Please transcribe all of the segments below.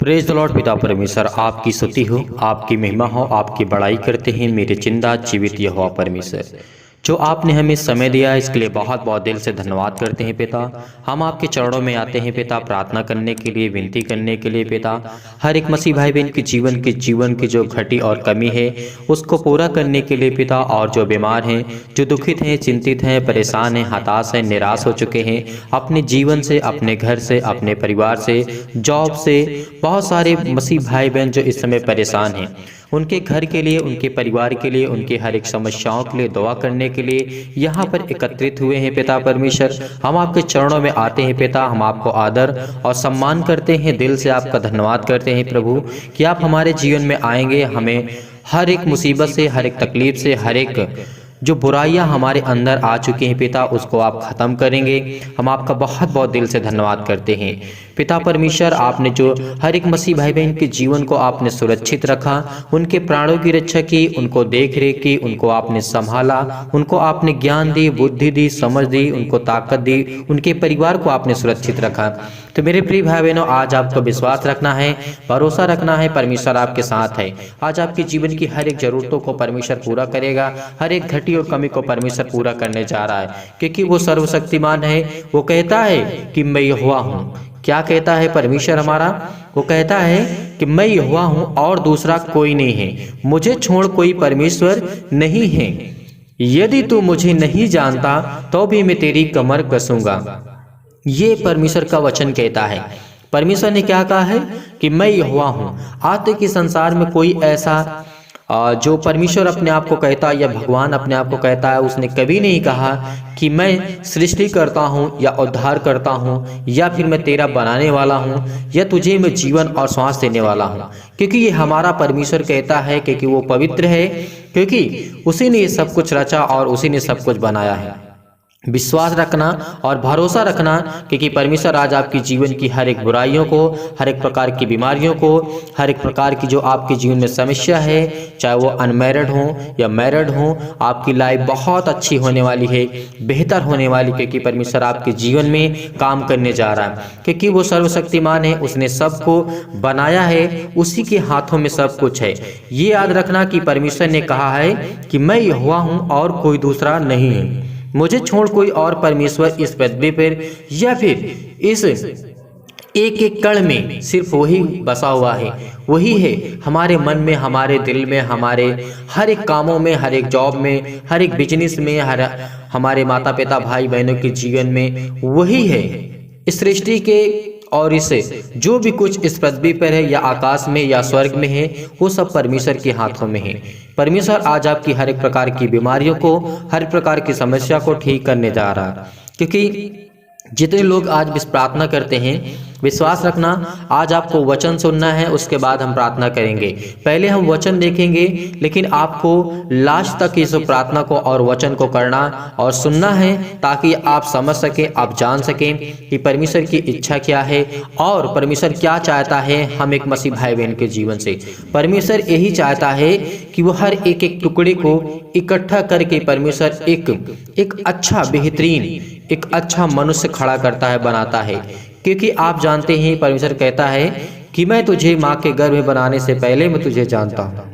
Praise the Lord. पिता परमेश्वर आपकी स्तुति हो, आपकी महिमा हो, आपकी बड़ाई करते हैं मेरे जिंदा जीवित यहोवा परमेश्वर। जो आपने हमें समय दिया इसके लिए बहुत बहुत दिल से धन्यवाद करते हैं पिता। हम आपके चरणों में आते हैं पिता, प्रार्थना करने के लिए, विनती करने के लिए पिता। हर एक मसीह भाई बहन के जीवन की जो घटी और कमी है उसको पूरा करने के लिए पिता। और जो बीमार हैं, जो दुखित हैं, चिंतित हैं, परेशान हैं, हताश हैं, निराश हो चुके हैं अपने जीवन से, अपने घर से, अपने परिवार से, जॉब से, बहुत सारे मसीह भाई बहन जो इस समय परेशान हैं, उनके घर के लिए, उनके परिवार के लिए, उनके हर एक समस्याओं के लिए दुआ करने के लिए यहाँ पर एकत्रित हुए हैं पिता परमेश्वर। हम आपके चरणों में आते हैं पिता। हम आपको आदर और सम्मान करते हैं, दिल से आपका धन्यवाद करते हैं प्रभु कि आप हमारे जीवन में आएंगे, हमें हर एक मुसीबत से, हर एक तकलीफ से, हर एक जो बुराइयां हमारे अंदर आ चुकी हैं पिता, उसको आप ख़त्म करेंगे। हम आपका बहुत बहुत दिल से धन्यवाद करते हैं पिता परमेश्वर। आपने जो हर एक मसीह भाई बहन के जीवन को आपने सुरक्षित रखा, उनके प्राणों की रक्षा की, उनको देख रेख की, उनको आपने संभाला, उनको आपने ज्ञान दी, बुद्धि दी, समझ दी, उनको ताकत दी, उनके परिवार को आपने सुरक्षित रखा। तो मेरे प्रिय भाई बहनों, आज आपको विश्वास रखना है, भरोसा रखना है, परमेश्वर आपके साथ है। आज आपके जीवन की हर एक जरूरतों को परमेश्वर पूरा करेगा, हर एक घटी और कमी को परमेश्वर पूरा करने जा रहा है, क्योंकि वो सर्वशक्तिमान है। वो कहता है कि मैं यहोवा हूँ। क्या कहता है परमेश्वर हमारा? वो कहता है कि मैं यहोवा हूँ और दूसरा कोई नहीं है, मुझे छोड़ कोई परमेश्वर नहीं है। यदि तू मुझे नहीं जानता तो भी मैं तेरी कमर कसूंगा। ये परमेश्वर का वचन कहता है। परमेश्वर ने क्या कहा है कि मैं यहोवा हूँ। आज तक के संसार में कोई ऐसा जो परमेश्वर अपने आप को कहता है या भगवान अपने आप को कहता है, उसने कभी नहीं कहा कि मैं सृष्टि करता हूँ या उद्धार करता हूँ या फिर मैं तेरा बनाने वाला हूँ या तुझे मैं जीवन और श्वास देने वाला हूँ। क्योंकि ये हमारा परमेश्वर कहता है, क्योंकि वो पवित्र है, क्योंकि उसी ने ये सब कुछ रचा और उसी ने सब कुछ बनाया है। विश्वास रखना और भरोसा रखना, क्योंकि परमेश्वर आज आपकी जीवन की हर एक बुराइयों को, हर एक प्रकार की बीमारियों को, हर एक प्रकार की जो आपके जीवन में समस्या है, चाहे वो अनमैरिड हो या मैरिड हो, आपकी लाइफ बहुत अच्छी होने वाली है, बेहतर होने वाली, क्योंकि परमेश्वर आपके जीवन में काम करने जा रहा है। क्योंकि वो सर्वशक्तिमान है, उसने सबको बनाया है, उसी के हाथों में सब कुछ है। ये याद रखना कि परमेश्वर ने कहा है कि मैं यहोवा हूँ और कोई दूसरा नहीं है, मुझे छोड़ कोई और परमेश्वर इस पृथ्वी पर या फिर इस एक एक कण में सिर्फ वही बसा हुआ है। वही है हमारे मन में, हमारे दिल में, हमारे हर एक कामों में, हर एक जॉब में, हर एक बिजनेस में, हमारे माता पिता भाई बहनों के जीवन में वही है। इस सृष्टि के और इसे जो भी कुछ इस पृथ्वी पर है या आकाश में या स्वर्ग में है, वो सब परमेश्वर के हाथों में है। परमेश्वर आज आपकी हर एक प्रकार की बीमारियों को, हर प्रकार की समस्या को ठीक करने जा रहा है। क्योंकि जितने लोग आज इस प्रार्थना करते हैं, विश्वास रखना, आज आपको वचन सुनना है, उसके बाद हम प्रार्थना करेंगे। पहले हम वचन देखेंगे, लेकिन आपको लास्ट तक इस प्रार्थना को और वचन को करना और सुनना है, ताकि आप समझ सकें, आप जान सकें कि परमेश्वर की इच्छा क्या है और परमेश्वर क्या चाहता है हम एक मसीह भाई बहन के जीवन से। परमेश्वर यही चाहता है कि वो हर एक एक टुकड़े को इकट्ठा करके परमेश्वर एक अच्छा, बेहतरीन, एक अच्छा मनुष्य खड़ा करता है, बनाता है। क्योंकि आप जानते हैं परमेश्वर कहता है कि मैं तुझे माँ के गर्भ में बनाने से पहले मैं तुझे जानता हूँ।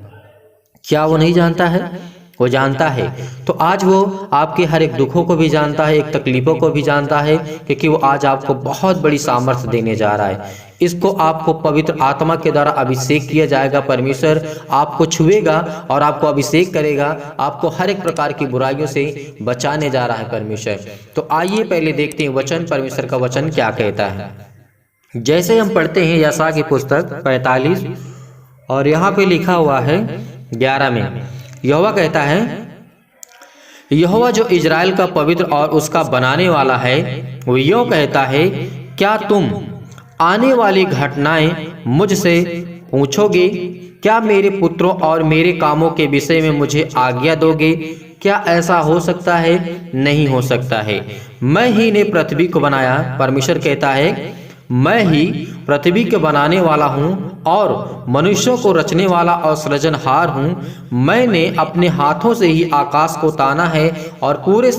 क्या वो नहीं जानता है? वो जानता है। तो आज वो आपके हर एक दुखों को भी जानता है, एक तकलीफों को भी जानता है, क्योंकि वो आज आपको बहुत बड़ी सामर्थ्य देने जा रहा है। इसको आपको पवित्र आत्मा के द्वारा अभिषेक किया जाएगा। परमेश्वर आपको छुएगा और आपको अभिषेक करेगा, आपको हर एक प्रकार की बुराइयों से बचाने जा रहा है परमेश्वर। तो आइए पहले देखते हैं वचन, परमेश्वर का वचन क्या कहता है। जैसे हम पढ़ते हैं यशायाह की पुस्तक 45 और यहाँ पे लिखा हुआ है 11 में, यहोवा कहता है, यहोवा जो इजराइल का पवित्र और उसका बनाने वाला है, वो यूँ कहता है, क्या तुम आने वाली घटनाएं मुझसे पूछोगे? क्या मेरे पुत्रों और मेरे कामों के विषय में मुझे आज्ञा दोगे? क्या ऐसा हो सकता है? नहीं हो सकता है। मैं ही ने पृथ्वी को बनाया। परमेश्वर कहता है, मैं ही पृथ्वी के बनाने वाला हूँ और मनुष्यों को रचने वाला और सृजनहार हूँ। मैंने अपने हाथों से ही आकाश को ताना है और पूरे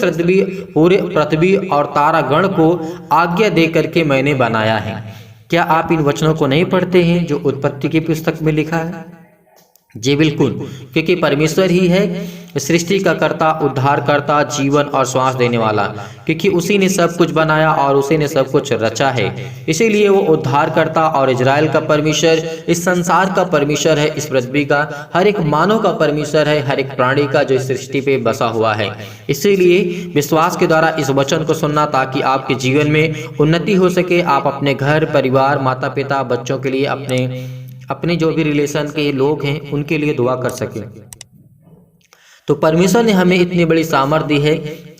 पृथ्वी और तारागण को आज्ञा दे करके मैंने बनाया है। क्या आप इन वचनों को नहीं पढ़ते हैं जो उत्पत्ति की पुस्तक में लिखा है? जी बिल्कुल, क्योंकि परमेश्वर ही है सृष्टि का कर्ता, उद्धार करता, जीवन और श्वास देने वाला, क्योंकि उसी ने सब कुछ बनाया और उसी ने सब कुछ रचा है। इसीलिए वो उद्धार करता और इजराइल का परमेश्वर, इस संसार का परमेश्वर है, इस पृथ्वी का हर एक मानव का परमेश्वर है, हर एक प्राणी का जो इस सृष्टि पे बसा हुआ है। इसीलिए विश्वास के द्वारा इस वचन को सुनना, ताकि आपके जीवन में उन्नति हो सके। आप अपने घर परिवार, माता पिता, बच्चों के लिए, अपने जो भी रिलेशन के लोग हैं उनके लिए दुआ कर सकें। तो परमेश्वर ने हमें इतनी बड़ी सामर्थ दी है,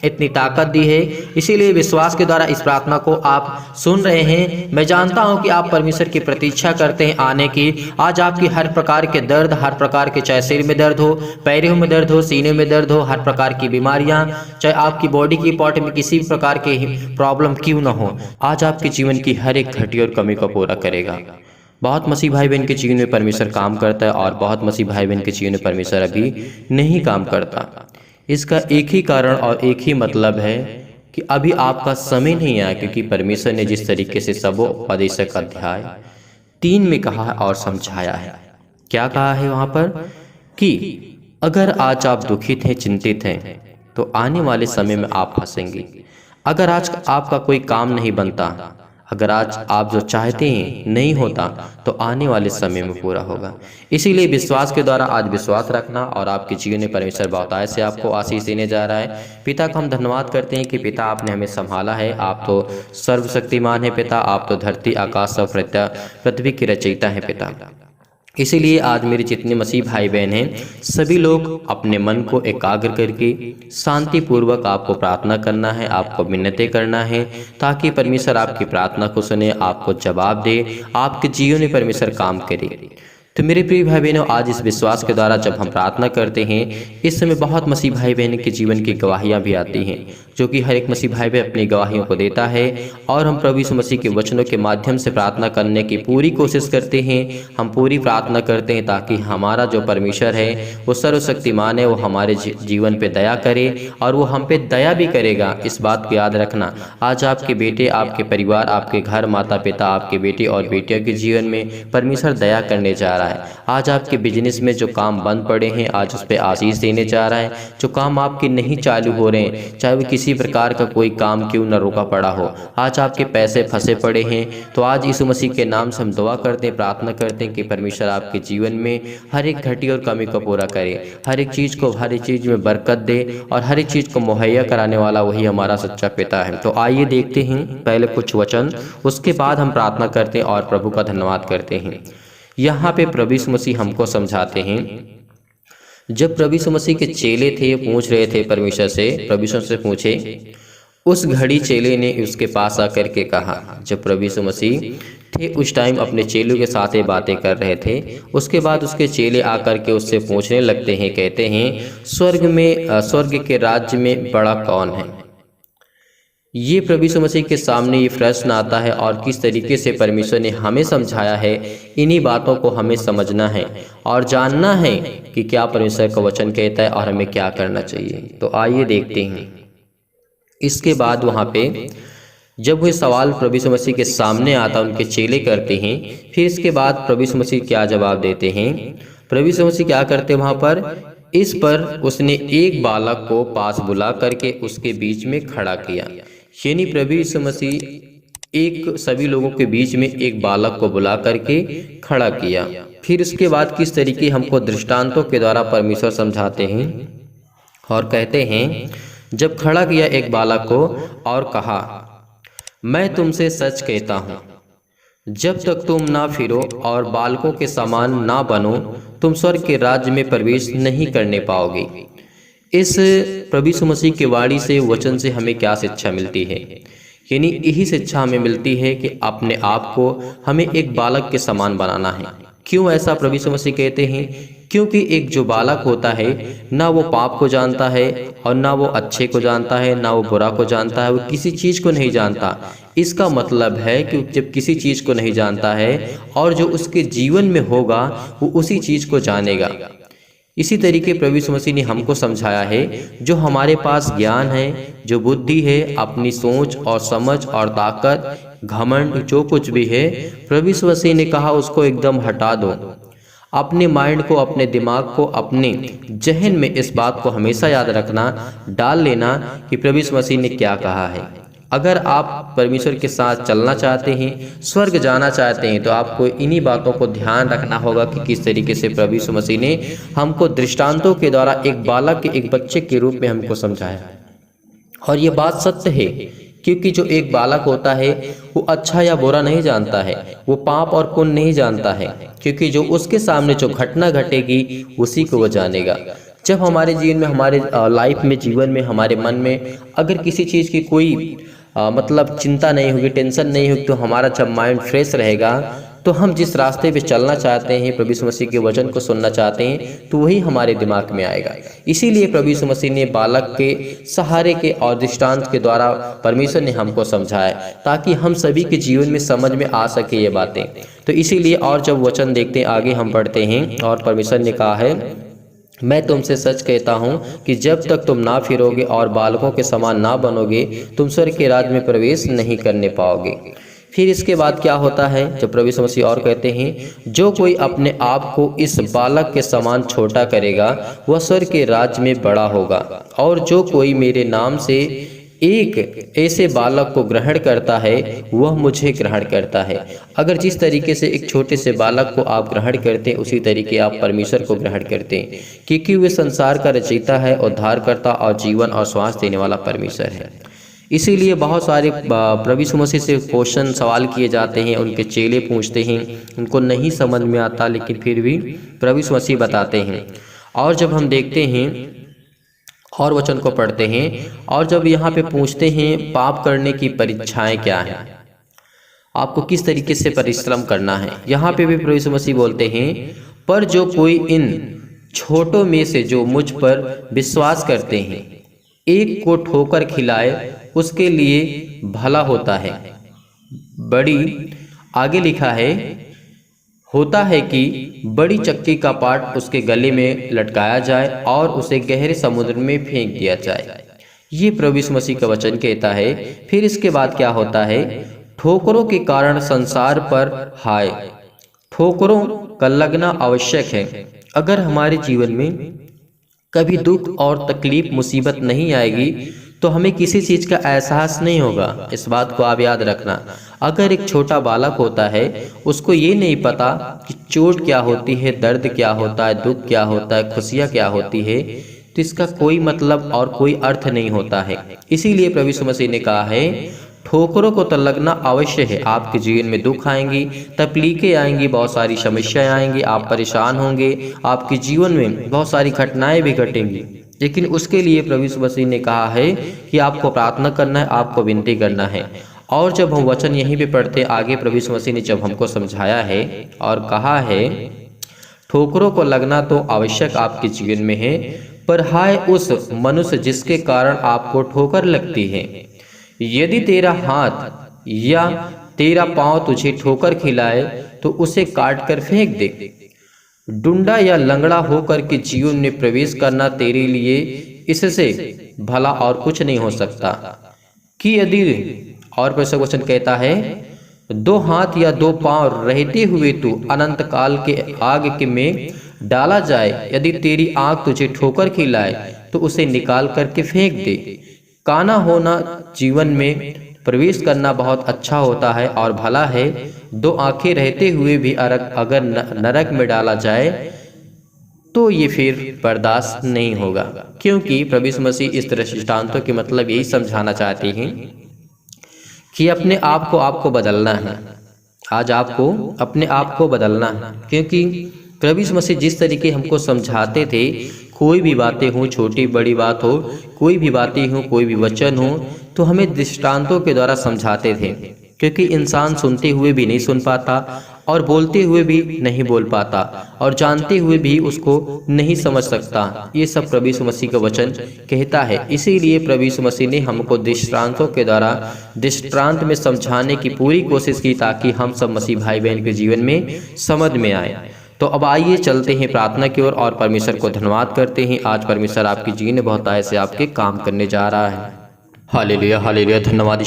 इतनी ताकत दी है, इसीलिए विश्वास के द्वारा इस प्रार्थना को आप सुन रहे हैं। मैं जानता हूं कि आप परमेश्वर की प्रतीक्षा करते हैं आने की। आज आपकी हर प्रकार के दर्द, हर प्रकार के, चाहे सिर में दर्द हो, पैरों में दर्द हो, सीने में दर्द हो, हर प्रकार की बीमारियां, चाहे आपकी बॉडी की पार्ट में किसी भी प्रकार की प्रॉब्लम क्यों न हो, आज आपके जीवन की हर एक घटी और कमी को पूरा करेगा। बहुत मसीह भाई बहन के जीवन में परमेश्वर काम करता है और बहुत मसीह भाई बहन के जीवन में परमेश्वर अभी नहीं काम करता। इसका एक ही कारण और एक ही मतलब है कि अभी आपका समय नहीं आया, क्योंकि परमेश्वर ने जिस तरीके से सबोपदेशक अध्याय 3 में कहा है और समझाया है। क्या कहा है वहाँ पर कि अगर आज आप दुखित हैं, चिंतित हैं, तो आने वाले समय में आप हंसेंगे। अगर आज आपका कोई काम नहीं बनता, अगर आज आप जो चाहते हैं नहीं होता, तो आने वाले समय में पूरा होगा। इसीलिए विश्वास के द्वारा आज विश्वास रखना, और आपके जीवन में परमेश्वर बहुतायत से आपको आशीष देने जा रहा है। पिता का हम धन्यवाद करते हैं कि पिता आपने हमें संभाला है। आप तो सर्वशक्तिमान है पिता, आप तो धरती आकाश सब पृथ्वी की रचयिता है पिता। इसीलिए आज मेरे जितने मसीह भाई बहन हैं, सभी लोग अपने मन को एकाग्र करके शांति पूर्वक आपको प्रार्थना करना है, आपको मिन्नतें करना है, ताकि परमेश्वर आपकी प्रार्थना को सुने, आपको जवाब दे, आपके जीवन में परमेश्वर काम करे। तो मेरे प्रिय भाई बहनों, आज इस विश्वास के द्वारा जब हम प्रार्थना करते हैं, इस समय बहुत मसीह भाई बहन के जीवन की गवाहियाँ भी आती हैं, जो कि हर एक मसीह भाई बहन अपनी गवाहियों को देता है। और हम प्रभु यीशु मसीह के वचनों के माध्यम से प्रार्थना करने की पूरी कोशिश करते हैं। हम पूरी प्रार्थना करते हैं ताकि हमारा जो परमेश्वर है वो सर्वशक्तिमान है, वो हमारे जीवन पे दया करे और वो हम पे दया भी करेगा। इस बात को याद रखना। आज आपके बेटे, आपके परिवार, आपके घर, माता पिता, आपके बेटे और बेटियों के जीवन में परमेश्वर दया करने जा रहा है। आज आपके बिजनेस में जो काम बंद पड़े हैं, आज उस पर आशीष देने जा रहा है। जो काम आपके नहीं चालू हो रहे हैं, चाहे वो किसी प्रकार का कोई काम क्यों न रुका पड़ा हो, आज आपके पैसे फंसे पड़े हैं, तो आज यीशु मसीह के नाम से हम दुआ करते हैं, प्रार्थना करते हैं कि परमेश्वर आपके जीवन में हर एक घटी और कमी को पूरा करे, हर एक चीज़ को, हर एक चीज़ में बरकत दे, और हर एक चीज़ को मुहैया कराने वाला वही हमारा सच्चा पिता है। तो आइए देखते हैं पहले कुछ वचन, उसके बाद हम प्रार्थना करते हैं और प्रभु का धन्यवाद करते हैं। यहाँ पे प्रभु यीशु मसीह हमको समझाते हैं। जब प्रभु यीशु मसीह के चेले थे, पूछ रहे थे परमेश्वर से, प्रभु यीशु से पूछे, उस घड़ी चेले ने उसके पास आकर के कहा, जब प्रभु यीशु मसीह थे उस टाइम अपने चेलों के साथ ये बातें कर रहे थे। उसके बाद उसके चेले आकर के उससे पूछने लगते हैं, कहते हैं, स्वर्ग के राज्य में बड़ा कौन है? ये प्रभु यीशु मसीह के सामने ये प्रश्न आता है, और किस तरीके से परमेश्वर ने हमें समझाया है। इन्हीं बातों को हमें समझना है और जानना है कि क्या परमेश्वर का वचन कहता है और हमें क्या करना चाहिए। तो आइए देखते हैं। इसके बाद वहाँ पे जब वह सवाल प्रभु यीशु मसीह के सामने आता, उनके चेले करते हैं, फिर इसके बाद प्रभु यीशु मसीह क्या जवाब देते हैं। प्रभु यीशु मसीह क्या करते हैं वहाँ पर, इस पर उसने एक बालक को पास बुला करके उसके बीच में खड़ा किया। यानी प्रभु यीशु मसीह एक सभी लोगों के बीच में एक बालक को बुला करके खड़ा किया। फिर उसके बाद किस तरीके हमको दृष्टांतों के द्वारा परमेश्वर समझाते हैं और कहते हैं, जब खड़ा किया एक बालक को और कहा, मैं तुमसे सच कहता हूँ, जब तक तुम ना फिरो और बालकों के समान ना बनो, तुम स्वर्ग के राज्य में प्रवेश नहीं करने पाओगे। इस प्रभु यीशु मसीह की वाणी से, वचन से हमें क्या शिक्षा मिलती है? यानी यही शिक्षा हमें मिलती है कि अपने आप को हमें एक बालक के समान बनाना है। क्यों ऐसा प्रभु यीशु मसीह कहते हैं? क्योंकि एक जो बालक होता है, ना वो पाप को जानता है और ना वो अच्छे को जानता है, ना वो बुरा को जानता है, वो किसी चीज़ को नहीं जानता। इसका मतलब है कि जब किसी चीज़ को नहीं जानता है और जो उसके जीवन में होगा वो उसी चीज़ को जानेगा। इसी तरीके प्रभु यीशु मसीह ने हमको समझाया है, जो हमारे पास ज्ञान है, जो बुद्धि है, अपनी सोच और समझ और ताकत, घमंड जो कुछ भी है, प्रभु यीशु मसीह ने कहा उसको एकदम हटा दो। अपने माइंड को, अपने दिमाग को, अपने जहन में इस बात को हमेशा याद रखना, डाल लेना कि प्रभु यीशु मसीह ने क्या कहा है। अगर आप परमेश्वर के साथ चलना चाहते हैं, स्वर्ग जाना चाहते हैं, तो आपको इन्हीं बातों को ध्यान रखना होगा कि किस तरीके से प्रभु यीशु मसीह ने हमको दृष्टांतों के द्वारा एक बालक के, एक बच्चे के रूप में हमको समझाया। और ये बात सत्य है, क्योंकि जो एक बालक होता है वो अच्छा या बुरा नहीं जानता है, वो पाप और पुण्य नहीं जानता है, क्योंकि जो उसके सामने जो घटना घटेगी उसी को वो जानेगा। जब हमारे जीवन में, हमारे लाइफ में, जीवन में, हमारे मन में अगर किसी चीज़ की कोई मतलब चिंता नहीं होगी, टेंशन नहीं होगी, तो हमारा जब माइंड फ्रेश रहेगा तो हम जिस रास्ते पे चलना चाहते हैं, प्रभु यीशु मसीह के वचन को सुनना चाहते हैं, तो वही हमारे दिमाग में आएगा। इसीलिए प्रभु यीशु मसीह ने बालक के सहारे के और दृष्टांत के द्वारा परमेश्वर ने हमको समझाया, ताकि हम सभी के जीवन में समझ में आ सके ये बातें। तो इसीलिए और जब वचन देखते हैं, आगे हम पढ़ते हैं, और परमेश्वर ने कहा है, मैं तुमसे सच कहता हूँ कि जब तक तुम ना फिरोगे और बालकों के समान ना बनोगे, तुम स्वर्ग के राज्य में प्रवेश नहीं करने पाओगे। फिर इसके बाद क्या होता है, जब प्रभु यीशु मसीह और कहते हैं, जो कोई अपने आप को इस बालक के समान छोटा करेगा वह स्वर्ग के राज्य में बड़ा होगा, और जो कोई मेरे नाम से एक ऐसे बालक को ग्रहण करता है वह मुझे ग्रहण करता है। अगर जिस तरीके से एक छोटे से बालक को आप ग्रहण करते हैं, उसी तरीके आप परमेश्वर को ग्रहण करते हैं, क्योंकि वे संसार का रचयिता है, उद्धारकर्ता और जीवन और श्वास देने वाला परमेश्वर है। इसीलिए बहुत सारे प्रभु यीशु मसीह से क्वेश्चन, सवाल किए जाते हैं, उनके चेले पूछते हैं, उनको नहीं समझ में आता, लेकिन फिर भी प्रभु यीशु मसीह बताते हैं। और जब हम देखते हैं और वचन को पढ़ते हैं, और जब यहाँ पे पूछते हैं पाप करने की परीक्षाएं क्या हैं, आपको किस तरीके से परिश्रम करना है, यहाँ पे भी प्रभु यीशु मसीह बोलते हैं, पर जो कोई इन छोटों में से जो मुझ पर विश्वास करते हैं एक को ठोकर खिलाए उसके लिए भला होता है। बड़ी आगे लिखा है, होता है कि बड़ी चक्की का पाट उसके गले में लटकाया जाए और उसे गहरे समुद्र में फेंक दिया जाए। ये प्रभु यीशु मसीह का वचन कहता है। फिर इसके बाद क्या होता है, ठोकरों के कारण संसार पर हाय, ठोकरों का लगना आवश्यक है। अगर हमारे जीवन में कभी दुख और तकलीफ, मुसीबत नहीं आएगी तो हमें किसी चीज़ का एहसास नहीं होगा। इस बात को आप याद रखना। अगर एक छोटा बालक होता है, उसको ये नहीं पता कि चोट क्या होती है, दर्द क्या होता है, दुख क्या होता है, खुशियाँ क्या होती है, तो इसका कोई मतलब और कोई अर्थ नहीं होता है। इसीलिए प्रभु यीशु मसीह ने कहा है, ठोकरों को तो लगना अवश्य है। आपके जीवन में दुख आएंगी, तकलीफें आएंगी, बहुत सारी समस्याएं आएंगी, आप परेशान होंगे, आपके जीवन में बहुत सारी घटनाएं भी घटेंगी, लेकिन उसके लिए प्रभु यीशु मसीह ने कहा है कि आपको प्रार्थना करना है, आपको विनती करना है। और जब हम वचन यहीं पे पढ़ते आगे, प्रभु यीशु मसीह ने जब हमको समझाया है और कहा है, ठोकरों को लगना तो आवश्यक आपके जीवन में है, पर हाय उस मनुष्य जिसके कारण आपको ठोकर लगती है। यदि तेरा हाथ या तेरा पांव तुझे ठोकर खिलाए तो उसे काट कर फेंक दे। डुंडा या लंगड़ा होकर के जीवन में प्रवेश करना तेरे लिए इससे भला और कुछ नहीं हो सकता कि यदि, और परमेश्वर वचन कहता है, दो हाथ या दो पांव रहते हुए तू अनंत काल के आग के में डाला जाए। यदि तेरी आंख तुझे ठोकर खिलाए तो उसे निकाल करके फेंक दे। काना होना जीवन में प्रवेश करना बहुत अच्छा होता है और भला है। दो आंखें रहते हुए भी अगर नरक में डाला जाए तो ये फिर बर्दाश्त नहीं होगा, क्योंकि प्रभु यीशु मसीह इस दृष्टांतों के मतलब यही समझाना चाहते हैं कि अपने आप को आपको बदलना है। आज आपको अपने आप को बदलना है, क्योंकि प्रभु यीशु मसीह जिस तरीके हमको समझाते थे, कोई भी बातें हो, छोटी बड़ी बात हो, कोई भी बातें हो, कोई भी वचन हो, तो हमें दृष्टांतों के द्वारा समझाते थे, क्योंकि इंसान सुनते हुए भी नहीं सुन पाता और बोलते हुए भी नहीं बोल पाता और जानते हुए भी उसको नहीं समझ सकता। ये सब प्रभु यीशु मसीह का वचन कहता है। इसीलिए प्रभु यीशु मसीह ने हमको दृष्टांतों के द्वारा दृष्टांत में समझाने की पूरी कोशिश की, ताकि हम सब मसीह भाई बहन के जीवन में समझ में आए। तो अब आइए चलते हैं प्रार्थना की ओर और परमेश्वर को धन्यवाद करते हैं। आज परमेश्वर आपकी जीवन में बहुत ऐसे आपके काम करने जा रहा है। Hallelujah hallelujah. धन्यवाद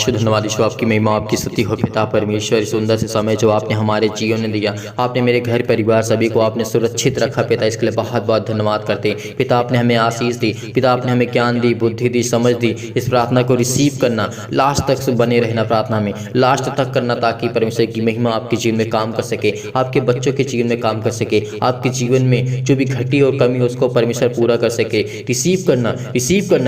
यीशु आपकी महिमा आपकी स्तुति हो पिता परमेश्वर। इस सुंदर से समय जो आपने हमारे जीवन में दिया, आपने मेरे घर परिवार सभी को आपने सुरक्षित रखा पिता, इसके लिए बहुत बहुत धन्यवाद करते हैं पिता। आपने हमें आशीष दी पिता, आपने हमें ज्ञान दी, बुद्धि दी, समझ दी। इस प्रार्थना को रिसीव करना, लास्ट तक बने रहना प्रार्थना में, लास्ट तक करना, ताकि परमेश्वर की महिमा आपके जीवन में काम कर सके, आपके बच्चों के जीवन में काम कर सके, आपके जीवन में जो भी घटी और कमी हो उसको परमेश्वर पूरा कर सके। रिसीव करना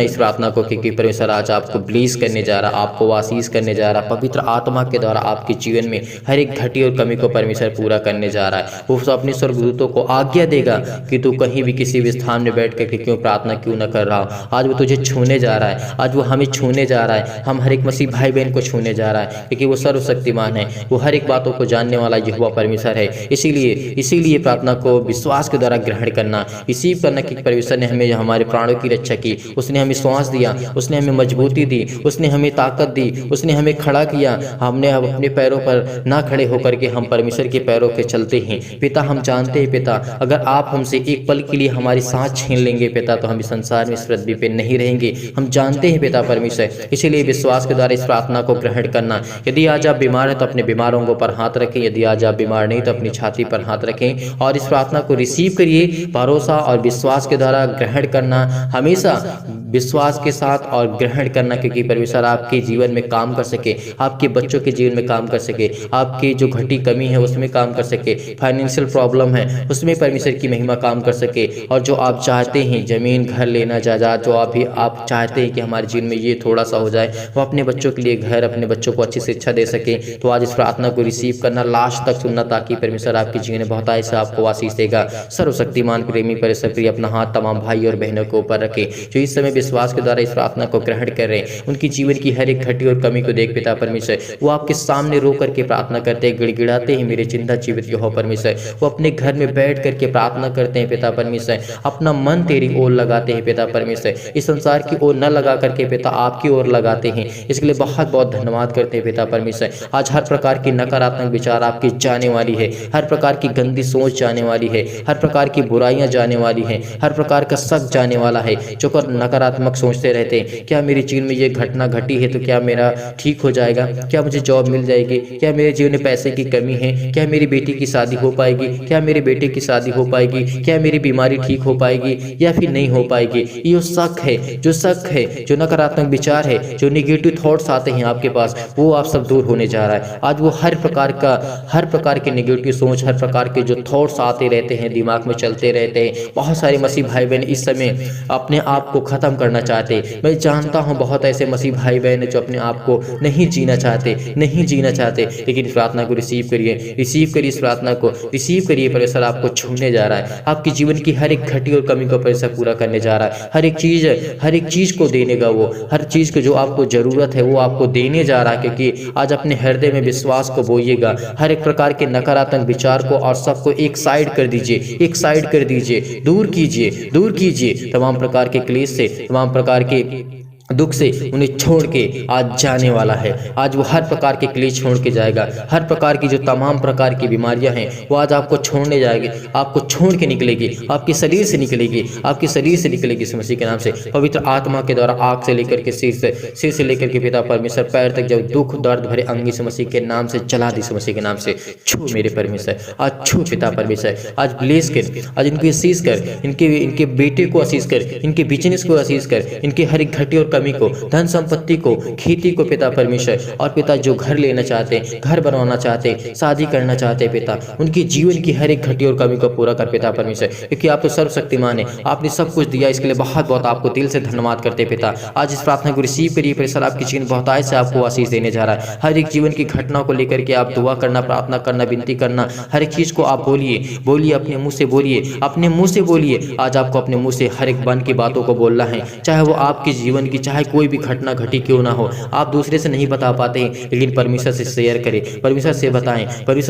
इस प्रार्थना को, क्योंकि परमेश्वर आज आपको ब्लेस करने जा रहा, आपको आशीष करने जा रहा। पवित्र आत्मा के द्वारा आपके जीवन में हर एक घटी और कमी को परमेश्वर पूरा करने जा रहा है। वो अपने स्वर्गदूतों को आज्ञा देगा कि तू कहीं भी किसी भी स्थान में बैठ कर क्यों प्रार्थना क्यों न कर रहा हो, आज वो तुझे छूने जा रहा है, आज वो हमें छूने जा रहा है। हम हर एक मसीह भाई बहन को छूने जा रहा है, क्योंकि वो सर्वशक्तिमान है, वो हर एक बातों को जानने वाला यहोवा परमेश्वर है। इसीलिए प्रार्थना को विश्वास के द्वारा ग्रहण करना, रिसीव करना कि परमेश्वर ने हमें हमारे प्राणों की रक्षा की, उसने हमें श्वास दिया, उसने हमें मजबूती दी, उसने हमें ताकत दी, उसने हमें खड़ा किया। हमने अब अपने पैरों पर ना खड़े होकर के हम परमेश्वर के पैरों पे चलते हैं पिता। हम जानते हैं पिता, अगर आप हमसे एक पल के लिए हमारी सांस छीन लेंगे पिता, तो हम इस संसार में इस पृथ्वी पे नहीं रहेंगे। हम जानते हैं पिता परमेश्वर, इसीलिए विश्वास के द्वारा इस प्रार्थना को ग्रहण करना। यदि आज आप बीमार हैं तो अपने बीमार अंगों पर हाथ रखें, यदि आज आप बीमार नहीं तो अपनी छाती पर हाथ रखें और इस प्रार्थना को रिसीव करिए। भरोसा और विश्वास के द्वारा ग्रहण करना, हमेशा विश्वास के साथ और ग्रहण करना, क्योंकि परमेश्वर आपके जीवन में काम कर सके, आपके बच्चों के जीवन में काम कर सके, आपकी जो घटी कमी है उसमें काम कर सके, फाइनेंशियल प्रॉब्लम है उसमें परमेश्वर की महिमा काम कर सके। और जो आप चाहते हैं जमीन घर लेना, जायदाद जो आप चाहते हैं कि हमारे जीवन में ये थोड़ा सा हो जाए, वो अपने बच्चों के लिए घर, अपने बच्चों को अच्छी शिक्षा दे सके, तो आज इस प्रार्थना को रिसीव करना, लास्ट तक सुनना, ताकि परमेश्वर आपके जीवन में बहुत ऐसा आपको आशीष देगा। सर्वशक्तिमान प्रेमी परमेश्वर प्रिय अपना हाथ तमाम भाई और बहनों के ऊपर रखे जो इस समय विश्वास के द्वारा इस प्रार्थना को ग्रहण कर रहे हैं। उनकी जीवन की हर एक घटी और कमी को देख पिता परमेश्वर, वो आपके सामने रो करके प्रार्थना करते हैं, गिड़गिड़ाते हैं, मेरे जिंदा जीवित यहोवा परमेश्वर। वो अपने घर में बैठ करके प्रार्थना करते हैं पिता परमेश्वर, अपना मन तेरी ओर लगाते हैं पिता परमेश्वर, इस संसार की ओर न लगा करके पिता आपकी ओर लगाते हैं। इसके लिए बहुत बहुत धन्यवाद करते हैं पिता परमेश्वर। आज हर प्रकार की नकारात्मक विचार आपकी जाने वाली है, हर प्रकार की गंदी सोच जाने वाली है, हर प्रकार की बुराइयां जाने वाली हैं, हर प्रकार का शक जाने वाला है। जो कर नकारात्मक सोचते रहते हैं, क्या मेरे जीवन में ये घटना घटी है तो क्या मेरा ठीक हो जाएगा, क्या मुझे जॉब मिल जाएगी, क्या मेरे जीवन में पैसे की कमी है, क्या मेरी बेटी की शादी हो पाएगी, क्या मेरे बेटे की शादी हो पाएगी, क्या मेरी बीमारी ठीक हो पाएगी या फिर नहीं हो पाएगी। ये शक है, जो नकारात्मक विचार है, जो निगेटिव थॉट्स आते हैं आपके पास, वो आप सब दूर होने जा रहा है। आज वो हर प्रकार के निगेटिव सोच, हर प्रकार के जो थॉट्स आते रहते हैं, दिमाग में चलते रहते हैं। बहुत सारे मसीह भाई बहन इस समय अपने आप को खत्म करना चाहते हैं। मैं जानता हूं बहुत ऐसे मसीह भाई बहन जो अपने आप को नहीं जीना चाहते, लेकिन इस प्रार्थना को रिसीव करिए, इस प्रार्थना को रिसीव करिए। परमेश्वर आपको छूने जा रहा है, आपके जीवन की हर एक घटी और कमी को परमेश्वर पूरा करने जा रहा है। हर एक चीज को देनेगा, वो हर चीज को जो आपको जरूरत है वो आपको देने जा रहा है। क्योंकि आज अपने हृदय में विश्वास को बोइएगा, हर एक प्रकार के नकारात्मक विचार को और सबको एक साइड कर दीजिए, दूर कीजिए। तमाम प्रकार के क्लेश से, तमाम प्रकार के दुख से उन्हें छोड़ के आज जाने वाला है। आज वो हर प्रकार के क्लेश छोड़ के जाएगा, हर प्रकार की जो तमाम प्रकार की बीमारियां हैं वो आज आपको छोड़ने जाएगी, आपको छोड़ के निकलेगी, आपके शरीर से निकलेगी इस मसीह के नाम से। पवित्र आत्मा के द्वारा आँख से लेकर के सिर से लेकर के पिता परमेश्वर पैर तक जब दुख दर्द भरे अंग इस मसीह के नाम से चला दी, इस मसीह के नाम से छू मेरे परमेश्वर, आज छू पिता परमेश्वर, आज ब्लेस कर, आज इनको आशीष कर, इनके बेटे को आशीष कर, इनके बिजनेस को आशीष कर, इनके हर एक घटी और कमी को, धन संपत्ति को, खेती को पिता परमेश्वर। और पिता जो घर लेना चाहते, घर बनवाना चाहते, शादी करना चाहते पिता, उनकी जीवन की हर एक घटी और कमी को पूरा कर पिता परमेश्वर, क्योंकि आप तो सर्वशक्तिमान है, आपने सब कुछ दिया। इसके लिए बहुत बहुत आपको दिल से धन्यवाद करते पिता। आज इस प्रार्थना को रिसीव करिए परमेश्वर, आपकी जीवन बहुतायत से आपको आशीष देने जा रहा है। हर एक जीवन की घटना को लेकर के आप दुआ करना, प्रार्थना करना, विनती करना, हर एक चीज को आप बोलिए, अपने मुंह से बोलिए। आज आपको अपने मुंह से हर एक बन की बातों को बोलना है, चाहे वो आपके जीवन की चाहे कोई भी घटना घटी क्यों ना हो। आप दूसरे से नहीं बता पाते हैं, लेकिन परमेश्वर से शेयर करें, परमेश्वर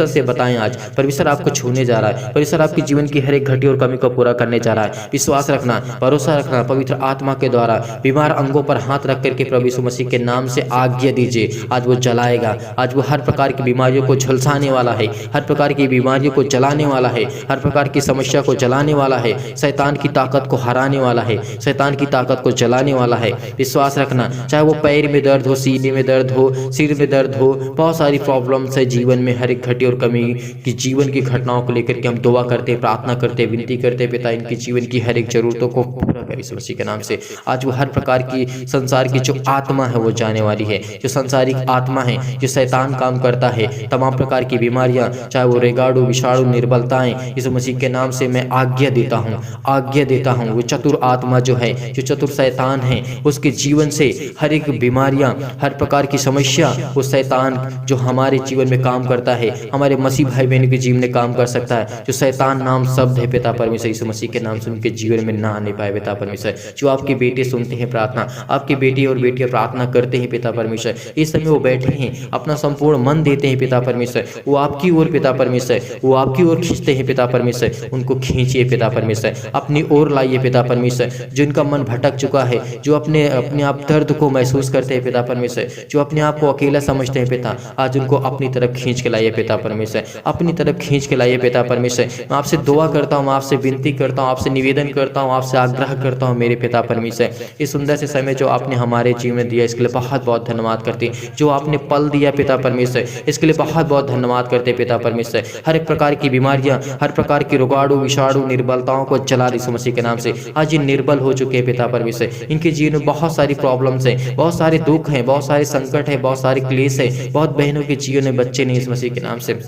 से बताएं। आज परमेश्वर आपको छूने जा रहा है, परमेश्वर आपके जीवन की हर एक घटी और कमी को पूरा करने जा रहा है। विश्वास रखना, भरोसा रखना, पवित्र आत्मा के द्वारा बीमार अंगों पर हाथ रख करके प्रभु यीशु मसीह के नाम से आज्ञा दीजिए। आज वो जलाएगा, आज वो हर प्रकार की बीमारियों को झुलसाने वाला है, हर प्रकार की बीमारियों को जलाने वाला है, हर प्रकार की समस्या को जलाने वाला है, शैतान की ताकत को हराने वाला है, शैतान की ताकत को जलाने वाला है। विश्वास रखना। चाहे वो पैर में दर्द हो, सीने में दर्द हो, सिर में दर्द हो, बहुत सारी प्रॉब्लम्स है जीवन में, हर एक घटी और कमी की जीवन की घटनाओं को लेकर के हम दुआ करते, प्रार्थना करते, विनती करते पिता इनकी जीवन की हर एक जरूरतों को पूरा करें यीशु मसीह के नाम से। आज वो हर प्रकार की संसार की जो आत्मा है वो जाने वाली है, जो संसारिक आत्मा है, जो शैतान काम करता है, तमाम प्रकार की बीमारियां, चाहे वो रेगाड़ू, विषाणु, निर्बलताएं, यीशु मसीह के नाम से मैं आज्ञा देता हूँ, आज्ञा देता हूँ। वो चतुर आत्मा जो है, जो चतुर शैतान है, उसके जीवन से हर एक बीमारियां, हर प्रकार की समस्या, वो शैतान जो हमारे जीवन में काम करता है, हमारे मसीह भाई बहन के जीवन में काम कर सकता है, जो शैतान नाम शब्द है पिता परमेश्वर यीशु मसीह के नाम से उनके जीवन में ना आने पाए पिता परमेश्वर। जो आपके बेटे सुनते हैं प्रार्थना, आपके बेटे और बेटियां प्रार्थना करते हैं पिता परमेश्वर, इस समय वो बैठे हैं, अपना संपूर्ण मन देते हैं पिता परमेश्वर, वो आपकी ओर पिता परमेश्वर, वो आपकी ओर खींचते हैं पिता परमेश्वर। उनको खींचिए पिता परमेश्वर, अपनी ओर लाइए पिता परमेश्वर। जिनका मन भटक चुका है, जो अपने आप दर्द को महसूस करते हैं पिता परमेश्वर, जो अपने आप को अकेला समझते हैं पिता, आज उनको अपनी तरफ खींच के लाइए पिता परमेश्वर, अपनी तरफ खींच के लाइए पिता परमेश्वर। मैं आपसे दुआ करता हूँ, आपसे विनती करता हूँ, आपसे निवेदन करता हूँ, आपसे आग्रह करता हूँ मेरे पिता परमेश्वर, इस सुंदर से समय जो आपने हमारे जीवन में दिया इसके लिए बहुत बहुत धन्यवाद करते हैं। जो आपने पल दिया पिता परमेश्वर इसके लिए बहुत बहुत धन्यवाद करते पिता परमेश्वर। हर एक प्रकार की बीमारियां, हर प्रकार की रोगाणु, विषाणु, निर्बलताओं को जला यीशु मसीह के नाम से। आज ये निर्बल हो चुके हैं पिता परमेश्वर, इनके जीवन में बहुत सारी प्रॉब्लम्स हैं, बहुत सारे दुख हैं, बहुत सारे संकट है, बहुत सारे क्लेश है, बहुत बहनों के जीवन में बच्चे नहीं यीशु मसीह के नाम से।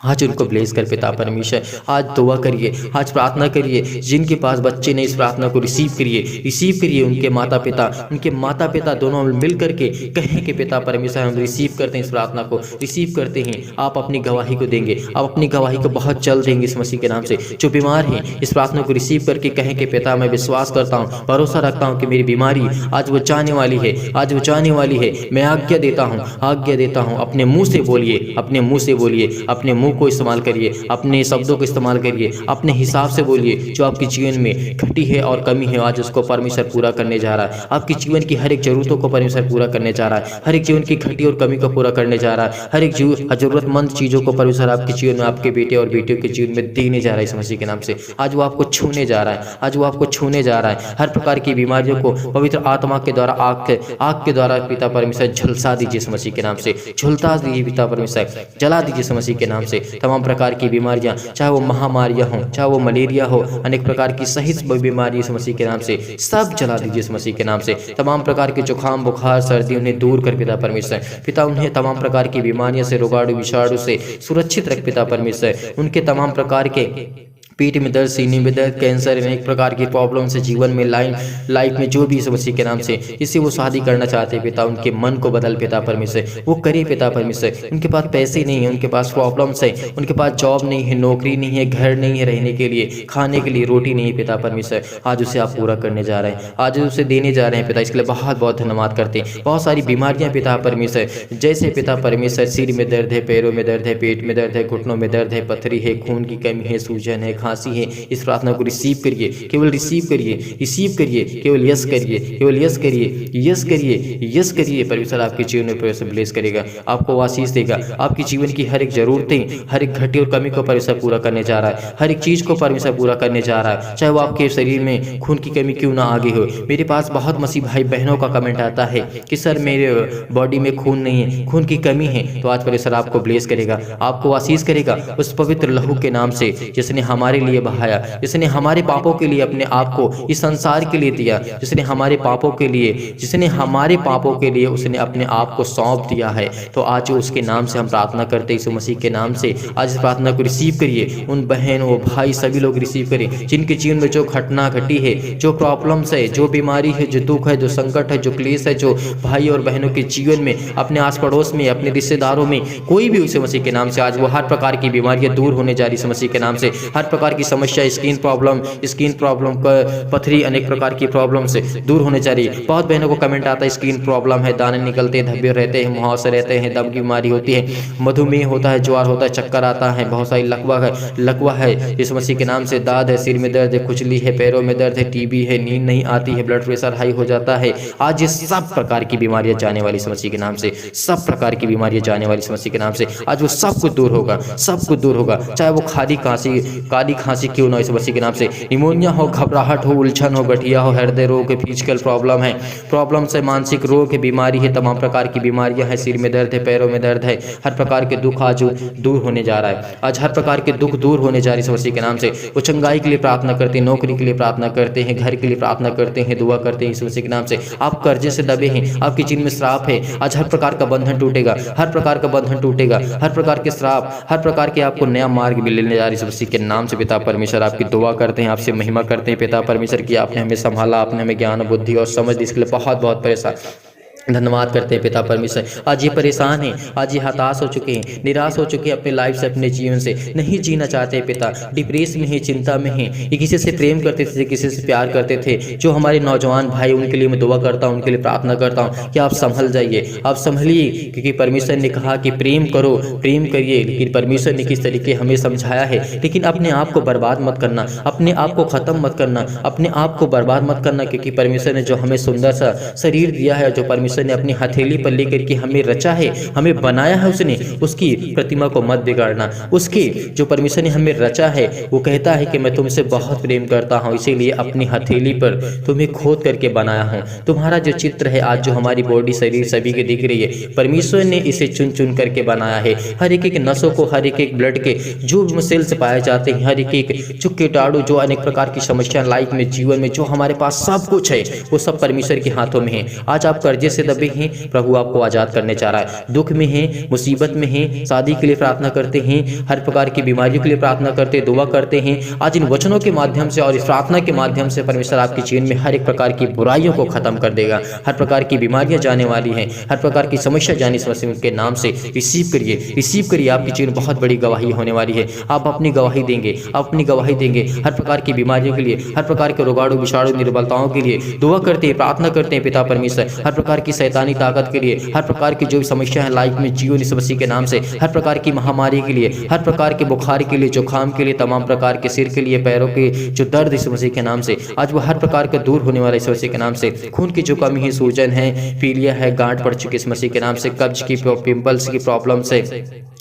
आज उनको ब्लेस कर पिता परमेश्वर, आज दुआ करिए, आज प्रार्थना करिए। जिनके पास बच्चे नहीं इस प्रार्थना को रिसीव करिए। उनके माता पिता दोनों मिल करके कहें कि पिता परमेश्वर हम रिसीव करते हैं, इस प्रार्थना को रिसीव करते हैं। आप अपनी गवाही को देंगे, आप अपनी गवाही को बहुत जल्द देंगे इस मसीह के नाम से। जो बीमार हैं इस प्रार्थना को रिसीव करके कहें कि पिता मैं विश्वास करता हूँ, भरोसा रखता हूँ कि मेरी बीमारी आज वो जाने वाली है, आज वो जाने वाली है। मैं आज्ञा देता हूँ। अपने मुँह से बोलिए, अपने मुंह को इस्तेमाल करिए, अपने शब्दों को इस्तेमाल करिए, अपने हिसाब से बोलिए। जो आपके जीवन में घटी है और कमी है आज उसको परमेश्वर पूरा करने जा रहा है। आपके जीवन की हर एक जरूरतों को परमेश्वर पूरा करने जा रहा है, हर एक जीवन की घटी और कमी को पूरा करने जा रहा है, हर एक जरूरतमंद चीजों को परमेश्वर आपके जीवन में, आपके बेटे और बेटियों के जीवन में देने जा रहा है इस मसीह के नाम से। आज वो आपको छूने जा रहा है, हर प्रकार की बीमारियों को पवित्र आत्मा के द्वारा, आग के द्वारा पिता परमेश्वर झुलसा दीजिए इस मसीह के नाम से, झुलसा दीजिए पिता परमेश्वर, जला दीजिए इस मसीह के नाम से। तमाम प्रकार की बीमारियां, चाहे वो महामारियां हो, चाहे वो मलेरिया हो, अनेक प्रकार की सहित बीमारी इस मसीह के नाम से सब जला दीजिए इस मसीह के नाम से। तमाम प्रकार के जुकाम, बुखार, सर्दी उन्हें दूर कर पिता परमेश्वर। पिता उन्हें तमाम प्रकार की बीमारियों से, रोगाणु, विषाणु से सुरक्षित रख पिता परमेश्वर। उनके तमाम प्रकार के पेट में दर्द, सीने में दर्द, कैंसर, अनेक प्रकार की प्रॉब्लम से जीवन में लाइफ में जो भी इस मसीह के नाम से इससे वो शादी करना चाहते हैं पिता, उनके मन को बदल पिता परमेश्वर, वो करे पिता परमेश्वर। उनके पास पैसे नहीं है, उनके पास प्रॉब्लम्स है, उनके पास जॉब नहीं है, नौकरी नहीं है, घर नहीं है, रहने के लिए, खाने के लिए रोटी नहीं है पिता परमेश्वर। आज उसे आप पूरा करने जा रहे हैं, आज उसे देने जा रहे हैं पिता, इसके लिए बहुत बहुत धन्यवाद करते हैं। बहुत सारी बीमारियां पिता परमेश्वर, जैसे पिता परमेश्वर सिर में दर्द है, पैरों में दर्द है, पेट में दर्द है, घुटनों में दर्द है, पथरी है, खून की कमी है, सूजन है, खांसी है, इस प्रार्थना को रिसीव करिए, केवल रिसीव करिए, केवल यस करिए। परमेश्वर आपके जीवन में परमेश्वर ब्लेस करेगा, आपको आशीष देगा, आपके जीवन की हर एक जरूरतें, हर एक घटी और कमी को परमेश्वर पूरा करने जा रहा है, हर एक चीज को परमेश्वर पूरा करने जा रहा है। चाहे वो आपके शरीर में खून की कमी क्यों ना आगे हो। मेरे पास बहुत मसीह भाई बहनों का कमेंट आता है कि सर मेरे बॉडी में खून नहीं है, खून की कमी है। तो आज परमेश्वर आपको ब्लेस करेगा, आपको आशीष करेगा उस पवित्र लहू के नाम से, जिसने हमारे लिए बहाया, जिसने हमारे पापों के लिए अपने आप को इस संसार के लिए दिया, जिसने हमारे पापों के लिए उसने अपने आप को सौंप दिया है। तो आज उसके नाम से हम प्रार्थना करते हैं, यीशु मसीह के नाम से आज इस प्रार्थना को रिसीव करिए। उन बहन, वो भाई, सभी लोग रिसीव करें जिनके जीवन में जो घटना घटी है, जो प्रॉब्लम्स है, जो बीमारी है, जो दुख है, जो संकट है, जो क्लेश है, जो भाई और बहनों के जीवन में, अपने आस पड़ोस में, अपने रिश्तेदारों में कोई भी यीशु मसीह के नाम से आज वो हर प्रकार की बीमारियां दूर होने जा रही है। यीशु मसीह के नाम से हर प्रकार की समस्या, स्किन प्रॉब्लम, पथरी, अनेक प्रकार की प्रॉब्लम से दूर होने जा रही है। बहुत बहनों को कमेंट आता है स्किन प्रॉब्लम है, दाने निकलते हैं, धब्बे रहते हैं, मुहासे रहते हैं, दम की बीमारी होती है, मधुमेह होता है, ज्वार होता है, चक्कर आता है, बहुत सारी लकवा है यीशु मसीह के नाम से, दाद है, सिर में दर्द है, खुजली है, पैरों में दर्द है, टीबी है, नींद नहीं आती है, ब्लड प्रेशर हाई हो जाता है। आज ये सब प्रकार की बीमारियां जाने वाली यीशु मसीह के नाम से, सब प्रकार की बीमारियां जाने वाली यीशु मसीह के नाम से आज वो सब कुछ दूर होगा। चाहे वो खाली काली खांसी क्यों ना हो इस मसीह के नाम से, निमोनिया हो, घबराहट हो, उलझन हो, गठिया हो, हृदय रोग है, फिजिकल प्रॉब्लम है, प्रॉब्लम्स है, मानसिक रोग है, बीमारी है, तमाम प्रकार की बीमारियां हैं, सिर में दर्द है, पैरों में दर्द है, हर प्रकार के दुख आज दूर होने जा रहा है। आज हर प्रकार के दुख दूर होने जा रही है इस मसीह के नाम से। वो चंगाई के लिए प्रार्थना करते हैं, नौकरी के लिए प्रार्थना करते हैं, घर के लिए प्रार्थना करते हैं, दुआ करते हैं इस मसीह के नाम से। आप कर्जे से दबे हैं, आपकी जिन में श्राप है, आज हर प्रकार का बंधन टूटेगा, हर प्रकार का बंधन टूटेगा, हर प्रकार के श्राप, हर प्रकार के आपको नया मार्ग भी लेने जा रही है इस मसीह के नाम से। पिता परमेश्वर आपकी दुआ करते हैं, आपसे महिमा करते हैं पिता परमेश्वर की, आपने हमें संभाला, आपने हमें ज्ञान बुद्धि और समझ दी, इसके लिए बहुत बहुत परेशान धन्यवाद करते हैं पिता परमेश्वर। आज ये परेशान हैं, आज ये हताश हो चुके हैं, निराश हो चुके हैं अपने लाइफ से, अपने जीवन से, नहीं जीना चाहते पिता, डिप्रेशन में हैं, चिंता में हैं, ये किसी से प्रेम करते थे, किसी से प्यार करते थे। जो हमारे नौजवान भाई, उनके लिए मैं दुआ करता हूँ, उनके लिए प्रार्थना करता हूँ कि आप संभल जाइए, आप संभलिए, क्योंकि परमेश्वर ने कहा कि प्रेम करो, प्रेम करिए। लेकिन परमेश्वर ने किस तरीके हमें समझाया है, लेकिन अपने आप को बर्बाद मत करना, अपने आप को ख़त्म मत करना, अपने आप को बर्बाद मत करना, क्योंकि परमेश्वर ने जो हमें सुंदर सा शरीर दिया है, जो परमेश्वर ने अपनी हथेली पर लेकर के हमें रचा है, हमें बनाया है उसने, उसकी प्रतिमा को मत बिगाड़ना। उसकी जो परमेश्वर ने हमें रचा है, वो कहता है कि मैं तुमसे बहुत प्रेम करता हूँ, इसीलिए अपनी हथेली पर तुम्हें खोद करके बनाया हूँ। तुम्हारा जो चित्र है आज, जो हमारी बॉडी शरीर सभी के दिख रही है, परमेश्वर ने इसे चुन चुन करके बनाया है। हर एक नसों को, हर एक ब्लड के जो सेल्स पाए जाते हैं, हर एक जो कीटाणु, जो अनेक प्रकार की समस्या लाइफ में, जीवन में, जो हमारे पास सब कुछ है, वो सब परमेश्वर के हाथों में है। आज आप कर्जे से दबे हैं, प्रभु आपको आजाद करने चाह रहा है। दुख में हैं, मुसीबत में हैं, शादी के लिए प्रार्थना करते हैं, हर प्रकार की बीमारियों के लिए प्रार्थना करते हैं, दुआ करते हैं। आज इन वचनों के माध्यम से और इस प्रार्थना के माध्यम से परमेश्वर आपके जीवन में हर एक प्रकार की बुराइयों को खत्म कर देगा। हर प्रकार की बीमारियां जाने वाली हैं, हर प्रकार की समस्या जाने इस मसीह के नाम से रिसीव करिए, रिसीव करिए। आपकी जीवन बहुत बड़ी गवाही होने वाली है। आप अपनी गवाही देंगे, अपनी गवाही देंगे। हर प्रकार की बीमारियों के लिए, हर प्रकार के रोगाणु विषाणु निर्बलताओं के लिए दुआ करते हैं, प्रार्थना करते हैं पिता परमेश्वर। हर प्रकार की शैतानी ताकत के लिए, हर प्रकार की जो भी समस्या है लाइफ में, जीवन इस मसीह के नाम से, हर प्रकार की महामारी के लिए, हर प्रकार के बुखार के लिए, जुकाम के लिए, तमाम प्रकार के सिर के लिए, पैरों के जो दर्द इस मसीह के नाम से आज वो हर प्रकार का दूर होने वाला इस मसीह के नाम से। खून की जो कमी है, सूजन है, पीलिया है, गांठ पड़ चुकी इस मसीह के नाम से, कब्ज की, पिंपल्स की प्रॉब्लम से,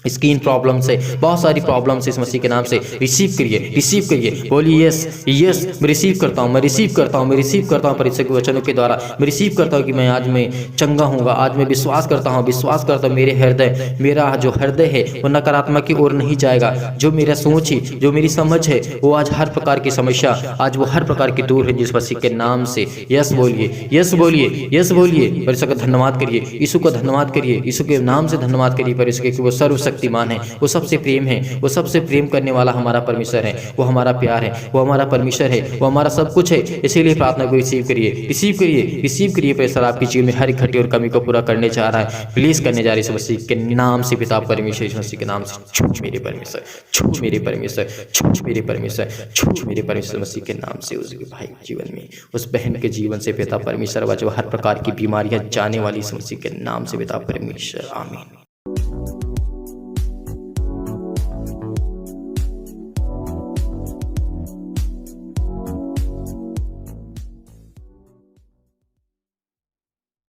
स्किन प्रॉब्लम से, बहुत सारी प्रॉब्लम्स इस मसीह के नाम से रिसीव करिए, रिसीव करिए। बोलिए यस, यस मैं रिसीव करता हूँ, मैं रिसीव करता हूँ, मैं रिसीव करता हूँ परमेश्वर के वचनों के द्वारा। मैं रिसीव करता हूँ कि मैं आज मैं चंगा हूँगा। आज मैं विश्वास करता हूँ, विश्वास करता हूँ मेरे हृदय, मेरा जो हृदय है वो नकारात्मक की ओर नहीं जाएगा। जो मेरा सोच है, जो मेरी समझ है, वो आज हर प्रकार की समस्या आज वो हर प्रकार की दूर है जिस मसीह के नाम से। यस बोलिए, यस बोलिए, यस बोलिए। परमेश्वर का धन्यवाद करिए, यीशु का धन्यवाद करिए, यीशु के नाम से धन्यवाद करिए परमेश्वर के, वो सर्वशक्तिमान है, वो सबसे प्रेम है, वो सबसे प्रेम करने वाला हमारा परमेश्वर है, वो हमारा प्यार है, वो हमारा परमेश्वर है, वो हमारा सब कुछ है। इसीलिए प्रार्थना को रिसीव करिए, रिसीव करिए, रिसीव करिए। परमेश्वर आपकी जीवन में हर घटी और कमी को पूरा करने जा रहा है, प्लीज करने जा रही है मसीह के नाम से। पिता परमेश्वर यीशु मसीह के नाम से, छूट मेरे परमेश्वर, छूट मेरे परमेश्वर, छूट मेरे परमेश्वर, छूट मेरे परमेश्वर मसीह के नाम से। उस भाई जीवन में, उस बहन के जीवन से पिता परमेश्वर, जो हर प्रकार की बीमारियां जाने वाली इस मसीह के नाम से पिता परमेश्वर, आमीन।